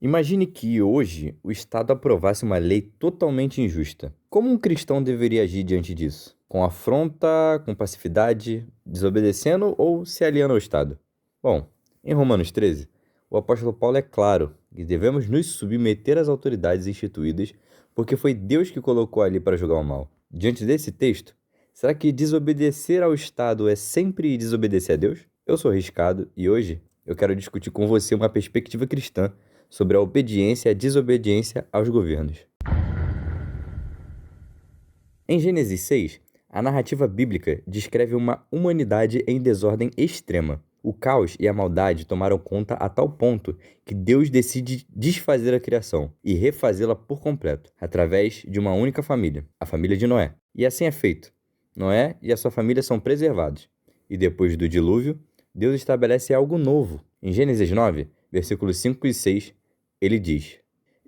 Imagine que hoje o Estado aprovasse uma lei totalmente injusta. Como um cristão deveria agir diante disso? Com afronta, com passividade, desobedecendo ou se aliando ao Estado? Bom, em Romanos 13, o apóstolo Paulo é claro que devemos nos submeter às autoridades instituídas porque foi Deus que colocou ali para julgar o mal. Diante desse texto, será que desobedecer ao Estado é sempre desobedecer a Deus? Eu sou arriscado e hoje eu quero discutir com você uma perspectiva cristã sobre a obediência e a desobediência aos governos. Em Gênesis 6, a narrativa bíblica descreve uma humanidade em desordem extrema. O caos e a maldade tomaram conta a tal ponto que Deus decide desfazer a criação e refazê-la por completo, através de uma única família, a família de Noé. E assim é feito. Noé e a sua família são preservados. E depois do dilúvio, Deus estabelece algo novo. Em Gênesis 9, versículos 5 e 6, ele diz: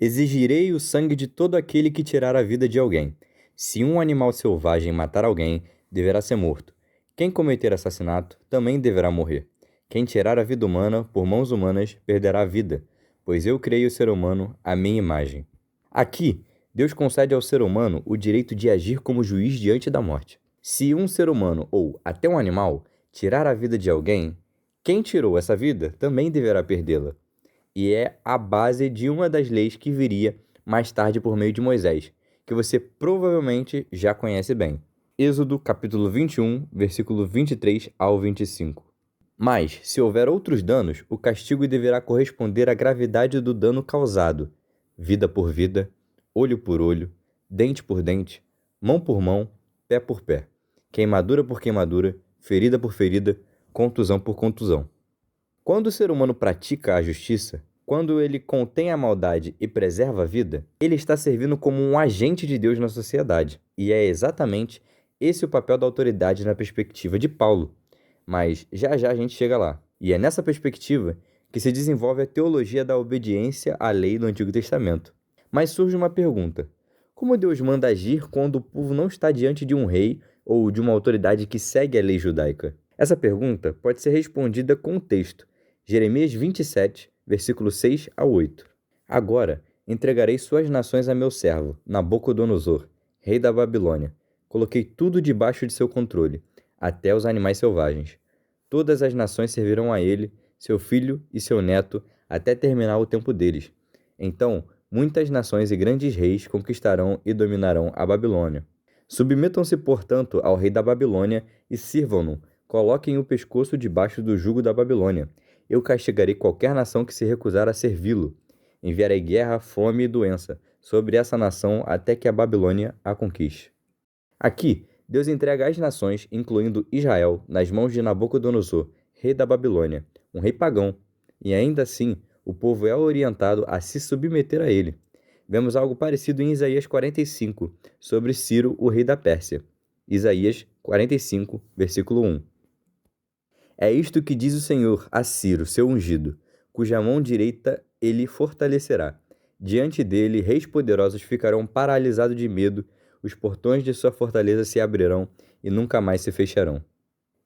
Exigirei o sangue de todo aquele que tirar a vida de alguém. Se um animal selvagem matar alguém, deverá ser morto. Quem cometer assassinato também deverá morrer. Quem tirar a vida humana por mãos humanas perderá a vida, pois eu criei o ser humano à minha imagem. Aqui, Deus concede ao ser humano o direito de agir como juiz diante da morte. Se um ser humano ou até um animal tirar a vida de alguém, quem tirou essa vida também deverá perdê-la. E é a base de uma das leis que viria mais tarde por meio de Moisés, que você provavelmente já conhece bem. Êxodo capítulo 21, versículo 23 ao 25. Mas, se houver outros danos, o castigo deverá corresponder à gravidade do dano causado, vida por vida, olho por olho, dente por dente, mão por mão, pé por pé, queimadura por queimadura, ferida por ferida, contusão por contusão. Quando o ser humano pratica a justiça, quando ele contém a maldade e preserva a vida, ele está servindo como um agente de Deus na sociedade. E é exatamente esse o papel da autoridade na perspectiva de Paulo. Mas já já a gente chega lá. E é nessa perspectiva que se desenvolve a teologia da obediência à lei do Antigo Testamento. Mas surge uma pergunta: como Deus manda agir quando o povo não está diante de um rei ou de uma autoridade que segue a lei judaica? Essa pergunta pode ser respondida com um texto. Jeremias 27, versículo 6 a 8. Agora entregarei suas nações a meu servo, Nabucodonosor, rei da Babilônia. Coloquei tudo debaixo de seu controle, até os animais selvagens. Todas as nações servirão a ele, seu filho e seu neto, até terminar o tempo deles. Então, muitas nações e grandes reis conquistarão e dominarão a Babilônia. Submetam-se, portanto, ao rei da Babilônia e sirvam-no. Coloquem o pescoço debaixo do jugo da Babilônia. Eu castigarei qualquer nação que se recusar a servi-lo. Enviarei guerra, fome e doença sobre essa nação até que a Babilônia a conquiste. Aqui, Deus entrega as nações, incluindo Israel, nas mãos de Nabucodonosor, rei da Babilônia, um rei pagão, e ainda assim o povo é orientado a se submeter a ele. Vemos algo parecido em Isaías 45, sobre Ciro, o rei da Pérsia. Isaías 45, versículo 1. É isto que diz o Senhor a Ciro, seu ungido, cuja mão direita ele fortalecerá. Diante dele, reis poderosos ficarão paralisados de medo, os portões de sua fortaleza se abrirão e nunca mais se fecharão.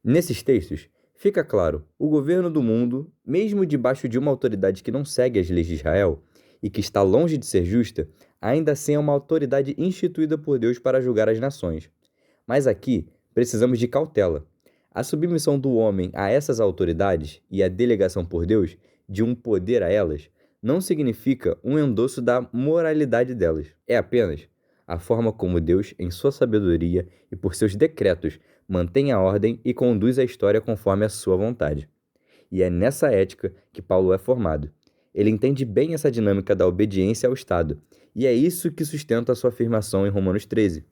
Nesses textos, fica claro, o governo do mundo, mesmo debaixo de uma autoridade que não segue as leis de Israel e que está longe de ser justa, ainda assim é uma autoridade instituída por Deus para julgar as nações. Mas aqui, precisamos de cautela. A submissão do homem a essas autoridades e a delegação por Deus de um poder a elas não significa um endosso da moralidade delas. É apenas a forma como Deus, em sua sabedoria e por seus decretos, mantém a ordem e conduz a história conforme a sua vontade. E é nessa ética que Paulo é formado. Ele entende bem essa dinâmica da obediência ao Estado, e é isso que sustenta a sua afirmação em Romanos 13.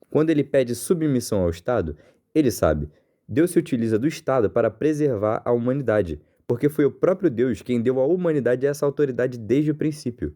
Quando ele pede submissão ao Estado, ele sabe, Deus se utiliza do Estado para preservar a humanidade, porque foi o próprio Deus quem deu à humanidade essa autoridade desde o princípio.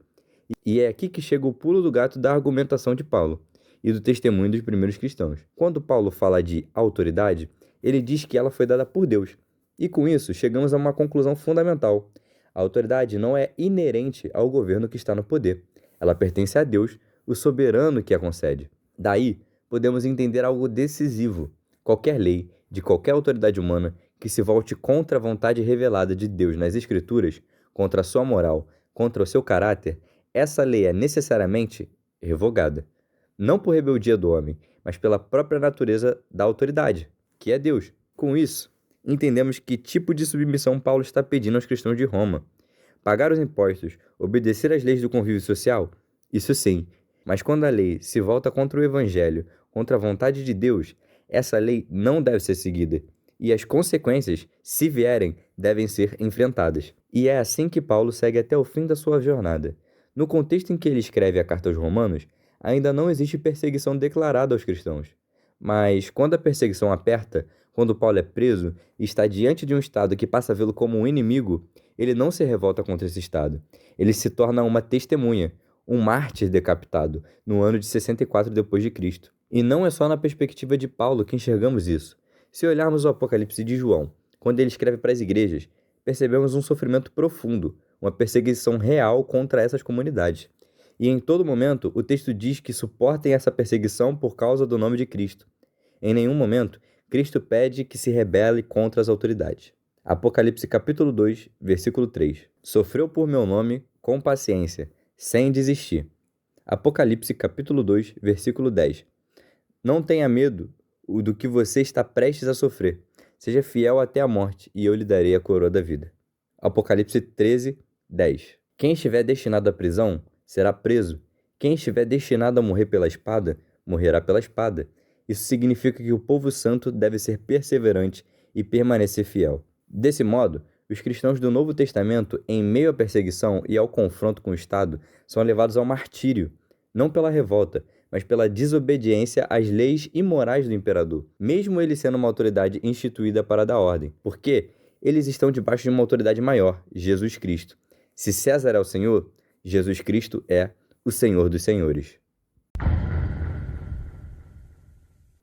E é aqui que chega o pulo do gato da argumentação de Paulo e do testemunho dos primeiros cristãos. Quando Paulo fala de autoridade, ele diz que ela foi dada por Deus. E com isso, chegamos a uma conclusão fundamental. A autoridade não é inerente ao governo que está no poder. Ela pertence a Deus, o soberano que a concede. Daí, podemos entender algo decisivo. Qualquer lei, de qualquer autoridade humana, que se volte contra a vontade revelada de Deus nas Escrituras, contra a sua moral, contra o seu caráter, essa lei é necessariamente revogada. Não por rebeldia do homem, mas pela própria natureza da autoridade, que é Deus. Com isso, entendemos que tipo de submissão Paulo está pedindo aos cristãos de Roma. Pagar os impostos, obedecer às leis do convívio social? Isso sim, mas quando a lei se volta contra o evangelho, contra a vontade de Deus, essa lei não deve ser seguida, e as consequências, se vierem, devem ser enfrentadas. E é assim que Paulo segue até o fim da sua jornada. No contexto em que ele escreve a carta aos Romanos, ainda não existe perseguição declarada aos cristãos. Mas quando a perseguição aperta, quando Paulo é preso e está diante de um Estado que passa a vê-lo como um inimigo, ele não se revolta contra esse Estado. Ele se torna uma testemunha, um mártir decapitado, no ano de 64 d.C. E não é só na perspectiva de Paulo que enxergamos isso. Se olharmos o Apocalipse de João, quando ele escreve para as igrejas, percebemos um sofrimento profundo, uma perseguição real contra essas comunidades. E em todo momento, o texto diz que suportem essa perseguição por causa do nome de Cristo. Em nenhum momento, Cristo pede que se rebele contra as autoridades. Apocalipse capítulo 2, versículo 3. Sofreu por meu nome com paciência, sem desistir. Apocalipse capítulo 2, versículo 10. Não tenha medo do que você está prestes a sofrer. Seja fiel até a morte, e eu lhe darei a coroa da vida. Apocalipse 13, 10. Quem estiver destinado à prisão será preso. Quem estiver destinado a morrer pela espada, morrerá pela espada. Isso significa que o povo santo deve ser perseverante e permanecer fiel. Desse modo, os cristãos do Novo Testamento, em meio à perseguição e ao confronto com o Estado, são levados ao martírio, não pela revolta, mas pela desobediência às leis e morais do imperador, mesmo ele sendo uma autoridade instituída para dar ordem, porque eles estão debaixo de uma autoridade maior, Jesus Cristo. Se César é o Senhor, Jesus Cristo é o Senhor dos Senhores.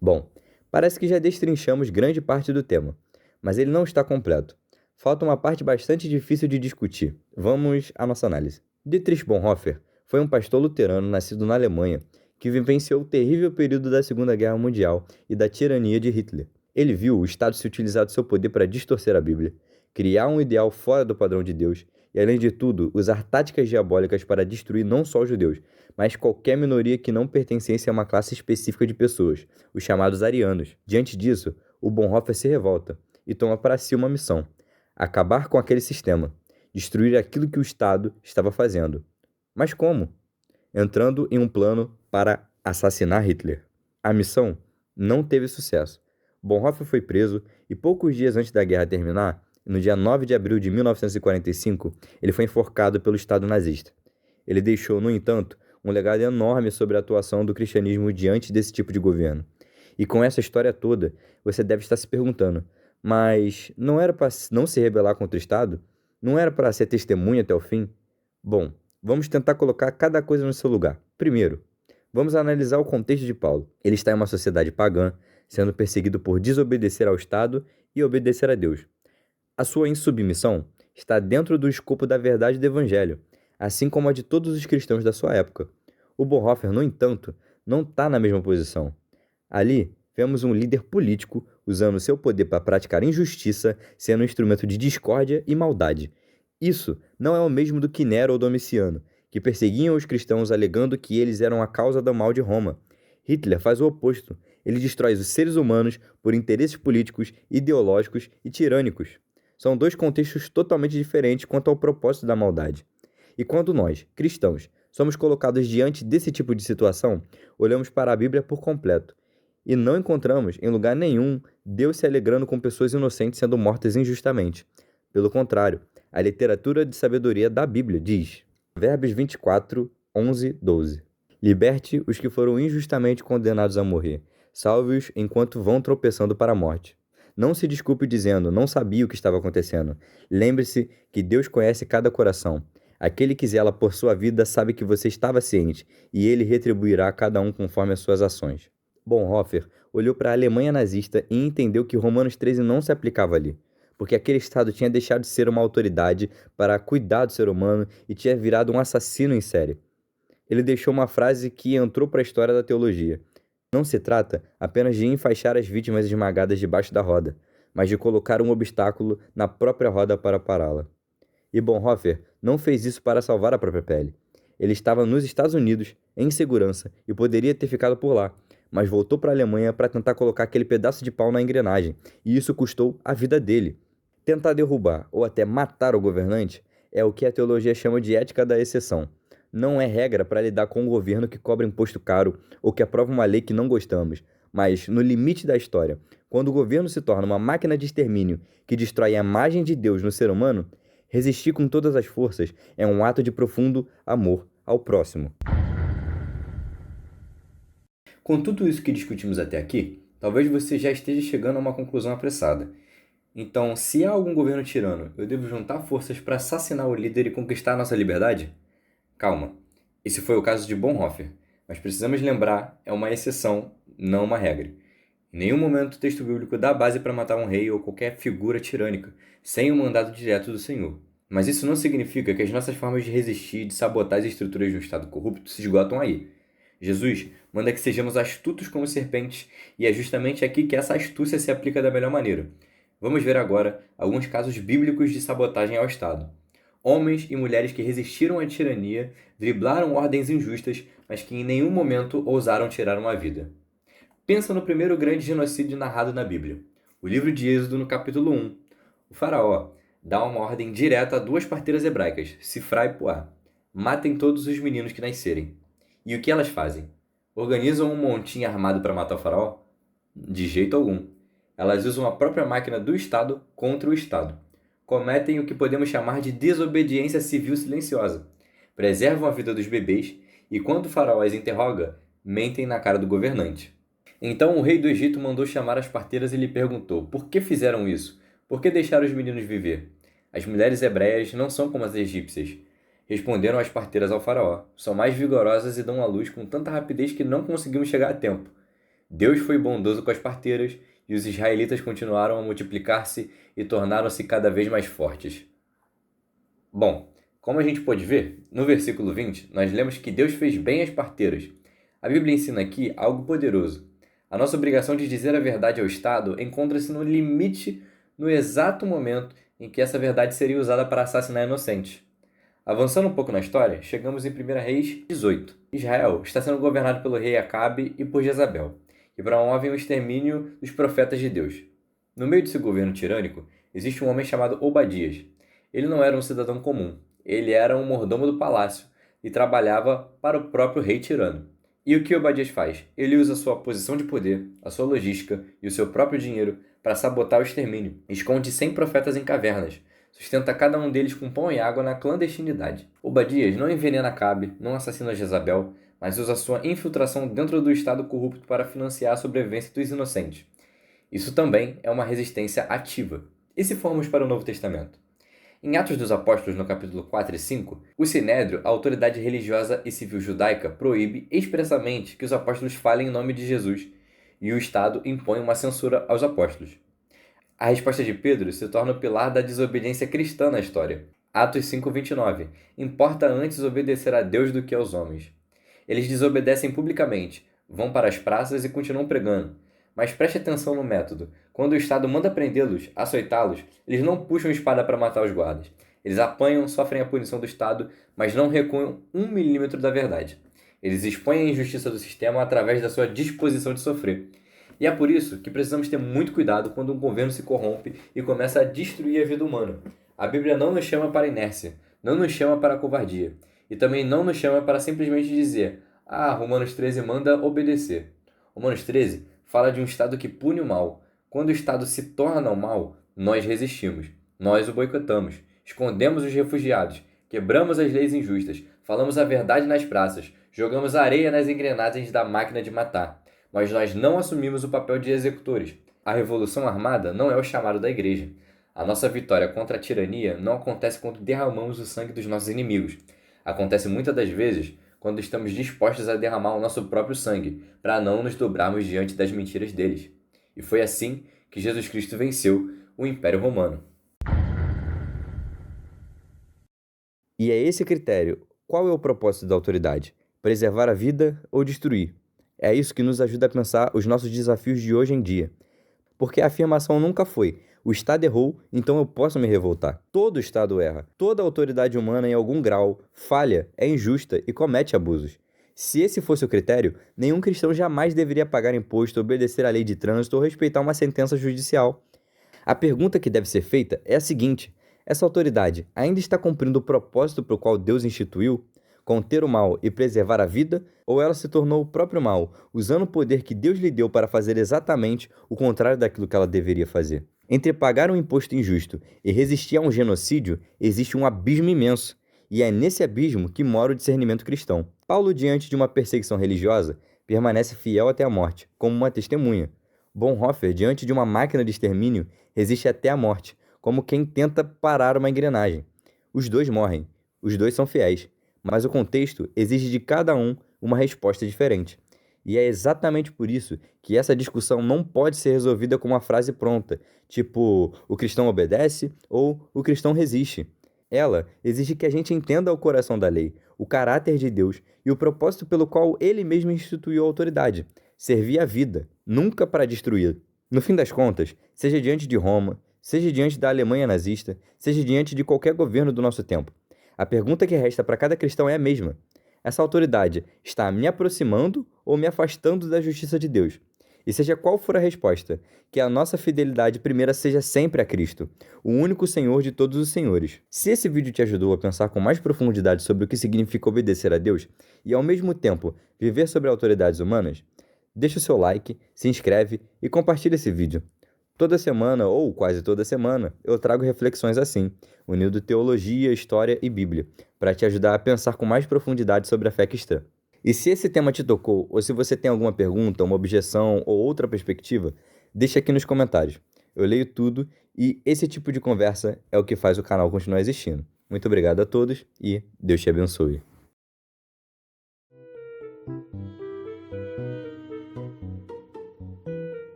Bom, parece que já destrinchamos grande parte do tema, mas ele não está completo. Falta uma parte bastante difícil de discutir. Vamos à nossa análise. Dietrich Bonhoeffer foi um pastor luterano nascido na Alemanha que vivenciou o terrível período da Segunda Guerra Mundial e da tirania de Hitler. Ele viu o Estado se utilizar do seu poder para distorcer a Bíblia, criar um ideal fora do padrão de Deus e, além de tudo, usar táticas diabólicas para destruir não só os judeus, mas qualquer minoria que não pertencesse a uma classe específica de pessoas, os chamados arianos. Diante disso, o Bonhoeffer se revolta e toma para si uma missão: acabar com aquele sistema, destruir aquilo que o Estado estava fazendo. Mas como? Entrando em um plano para assassinar Hitler. A missão não teve sucesso. Bonhoeffer foi preso e poucos dias antes da guerra terminar, no dia 9 de abril de 1945, ele foi enforcado pelo Estado nazista. Ele deixou, no entanto, um legado enorme sobre a atuação do cristianismo diante desse tipo de governo. E com essa história toda, você deve estar se perguntando, mas não era para não se rebelar contra o Estado? Não era para ser testemunha até o fim? Bom, vamos tentar colocar cada coisa no seu lugar. Primeiro, vamos analisar o contexto de Paulo. Ele está em uma sociedade pagã, sendo perseguido por desobedecer ao Estado e obedecer a Deus. A sua insubmissão está dentro do escopo da verdade do Evangelho, assim como a de todos os cristãos da sua época. O Bonhoeffer, no entanto, não está na mesma posição. Ali, vemos um líder político usando seu poder para praticar injustiça, sendo um instrumento de discórdia e maldade. Isso não é o mesmo do que Nero ou Domiciano, que perseguiam os cristãos alegando que eles eram a causa do mal de Roma. Hitler faz o oposto. Ele destrói os seres humanos por interesses políticos, ideológicos e tirânicos. São dois contextos totalmente diferentes quanto ao propósito da maldade. E quando nós, cristãos, somos colocados diante desse tipo de situação, olhamos para a Bíblia por completo e não encontramos, em lugar nenhum, Deus se alegrando com pessoas inocentes sendo mortas injustamente. Pelo contrário, a literatura de sabedoria da Bíblia diz, Provérbios 24, 11, 12. Liberte os que foram injustamente condenados a morrer. Salve-os enquanto vão tropeçando para a morte. Não se desculpe dizendo, não sabia o que estava acontecendo. Lembre-se que Deus conhece cada coração. Aquele que zela por sua vida sabe que você estava ciente, e ele retribuirá a cada um conforme as suas ações. Bonhoeffer olhou para a Alemanha nazista e entendeu que Romanos 13 não se aplicava ali, porque aquele Estado tinha deixado de ser uma autoridade para cuidar do ser humano e tinha virado um assassino em série. Ele deixou uma frase que entrou para a história da teologia. Não se trata apenas de enfaixar as vítimas esmagadas debaixo da roda, mas de colocar um obstáculo na própria roda para pará-la. E Bonhoeffer não fez isso para salvar a própria pele. Ele estava nos Estados Unidos, em segurança, e poderia ter ficado por lá, mas voltou para a Alemanha para tentar colocar aquele pedaço de pau na engrenagem, e isso custou a vida dele. Tentar derrubar ou até matar o governante é o que a teologia chama de ética da exceção. Não é regra para lidar com um governo que cobra imposto caro ou que aprova uma lei que não gostamos, mas no limite da história, quando o governo se torna uma máquina de extermínio que destrói a imagem de Deus no ser humano, resistir com todas as forças é um ato de profundo amor ao próximo. Com tudo isso que discutimos até aqui, talvez você já esteja chegando a uma conclusão apressada. Então, se há algum governo tirano, eu devo juntar forças para assassinar o líder e conquistar nossa liberdade? Calma, esse foi o caso de Bonhoeffer, mas precisamos lembrar, é uma exceção, não uma regra. Em nenhum momento o texto bíblico dá base para matar um rei ou qualquer figura tirânica, sem o mandado direto do Senhor. Mas isso não significa que as nossas formas de resistir e de sabotar as estruturas de um Estado corrupto se esgotam aí. Jesus manda que sejamos astutos como serpentes, e é justamente aqui que essa astúcia se aplica da melhor maneira. Vamos ver agora alguns casos bíblicos de sabotagem ao Estado. Homens e mulheres que resistiram à tirania, driblaram ordens injustas, mas que em nenhum momento ousaram tirar uma vida. Pensa no primeiro grande genocídio narrado na Bíblia, o livro de Êxodo, no capítulo 1. O faraó dá uma ordem direta a duas parteiras hebraicas, Sifrá e Puá. Matem todos os meninos que nascerem. E o que elas fazem? Organizam um montinho armado para matar o faraó? De jeito algum. Elas usam a própria máquina do Estado contra o Estado. Cometem o que podemos chamar de desobediência civil silenciosa. Preservam a vida dos bebês e, quando o faraó as interroga, mentem na cara do governante. Então o rei do Egito mandou chamar as parteiras e lhe perguntou: por que fizeram isso? Por que deixaram os meninos viver? As mulheres hebreias não são como as egípcias. Responderam as parteiras ao faraó: são mais vigorosas e dão à luz com tanta rapidez que não conseguimos chegar a tempo. Deus foi bondoso com as parteiras e os israelitas continuaram a multiplicar-se e tornaram-se cada vez mais fortes. Bom, como a gente pode ver, no versículo 20, nós lemos que Deus fez bem às parteiras. A Bíblia ensina aqui algo poderoso. A nossa obrigação de dizer a verdade ao Estado encontra-se no limite, no exato momento em que essa verdade seria usada para assassinar inocentes. Avançando um pouco na história, chegamos em 1 Reis 18. Israel está sendo governado pelo rei Acabe e por Jezabel, que promovem o extermínio dos profetas de Deus. No meio desse governo tirânico, existe um homem chamado Obadias. Ele não era um cidadão comum, ele era um mordomo do palácio e trabalhava para o próprio rei tirano. E o que Obadias faz? Ele usa sua posição de poder, a sua logística e o seu próprio dinheiro para sabotar o extermínio. Esconde 100 profetas em cavernas, sustenta cada um deles com pão e água na clandestinidade. Obadias não envenena Acabe, não assassina Jezabel, mas usa sua infiltração dentro do Estado corrupto para financiar a sobrevivência dos inocentes. Isso também é uma resistência ativa. E se formos para o Novo Testamento? Em Atos dos Apóstolos, no capítulo 4 e 5, o Sinédrio, a autoridade religiosa e civil judaica, proíbe expressamente que os apóstolos falem em nome de Jesus, e o Estado impõe uma censura aos apóstolos. A resposta de Pedro se torna o pilar da desobediência cristã na história. Atos 5:29. Importa antes obedecer a Deus do que aos homens. Eles desobedecem publicamente, vão para as praças e continuam pregando. Mas preste atenção no método. Quando o Estado manda prendê-los, açoitá-los, eles não puxam espada para matar os guardas. Eles apanham, sofrem a punição do Estado, mas não recuam 1 milímetro da verdade. Eles expõem a injustiça do sistema através da sua disposição de sofrer. E é por isso que precisamos ter muito cuidado quando um governo se corrompe e começa a destruir a vida humana. A Bíblia não nos chama para a inércia, não nos chama para a covardia. E também não nos chama para simplesmente dizer: Romanos 13 manda obedecer. Romanos 13 fala de um Estado que pune o mal. Quando o Estado se torna o mal, nós resistimos. Nós o boicotamos. Escondemos os refugiados. Quebramos as leis injustas. Falamos a verdade nas praças. Jogamos areia nas engrenagens da máquina de matar. Mas nós não assumimos o papel de executores. A revolução armada não é o chamado da igreja. A nossa vitória contra a tirania não acontece quando derramamos o sangue dos nossos inimigos. Acontece muitas das vezes quando estamos dispostos a derramar o nosso próprio sangue, para não nos dobrarmos diante das mentiras deles. E foi assim que Jesus Cristo venceu o Império Romano. E é esse critério. Qual é o propósito da autoridade? Preservar a vida ou destruir? É isso que nos ajuda a pensar os nossos desafios de hoje em dia. Porque a afirmação nunca foi: O Estado errou, então eu posso me revoltar. Todo Estado erra. Toda autoridade humana, em algum grau, falha, é injusta e comete abusos. Se esse fosse o critério, nenhum cristão jamais deveria pagar imposto, obedecer à lei de trânsito ou respeitar uma sentença judicial. A pergunta que deve ser feita é a seguinte: essa autoridade ainda está cumprindo o propósito para o qual Deus instituiu? Conter o mal e preservar a vida? Ou ela se tornou o próprio mal, usando o poder que Deus lhe deu para fazer exatamente o contrário daquilo que ela deveria fazer? Entre pagar um imposto injusto e resistir a um genocídio, existe um abismo imenso. E é nesse abismo que mora o discernimento cristão. Paulo, diante de uma perseguição religiosa, permanece fiel até a morte, como uma testemunha. Bonhoeffer, diante de uma máquina de extermínio, resiste até a morte, como quem tenta parar uma engrenagem. Os dois morrem, os dois são fiéis, mas o contexto exige de cada um uma resposta diferente. E é exatamente por isso que essa discussão não pode ser resolvida com uma frase pronta, tipo, o cristão obedece ou o cristão resiste. Ela exige que a gente entenda o coração da lei, o caráter de Deus e o propósito pelo qual ele mesmo instituiu a autoridade: servir a vida, nunca para destruir. No fim das contas, seja diante de Roma, seja diante da Alemanha nazista, seja diante de qualquer governo do nosso tempo, a pergunta que resta para cada cristão é a mesma: essa autoridade está me aproximando ou me afastando da justiça de Deus? E seja qual for a resposta, que a nossa fidelidade primeira seja sempre a Cristo, o único Senhor de todos os senhores. Se esse vídeo te ajudou a pensar com mais profundidade sobre o que significa obedecer a Deus e, ao mesmo tempo, viver sobre autoridades humanas, deixa o seu like, se inscreve e compartilha esse vídeo. Toda semana, ou quase toda semana, eu trago reflexões assim, unindo teologia, história e Bíblia, para te ajudar a pensar com mais profundidade sobre a fé cristã. E se esse tema te tocou, ou se você tem alguma pergunta, uma objeção ou outra perspectiva, deixa aqui nos comentários. Eu leio tudo e esse tipo de conversa é o que faz o canal continuar existindo. Muito obrigado a todos e Deus te abençoe.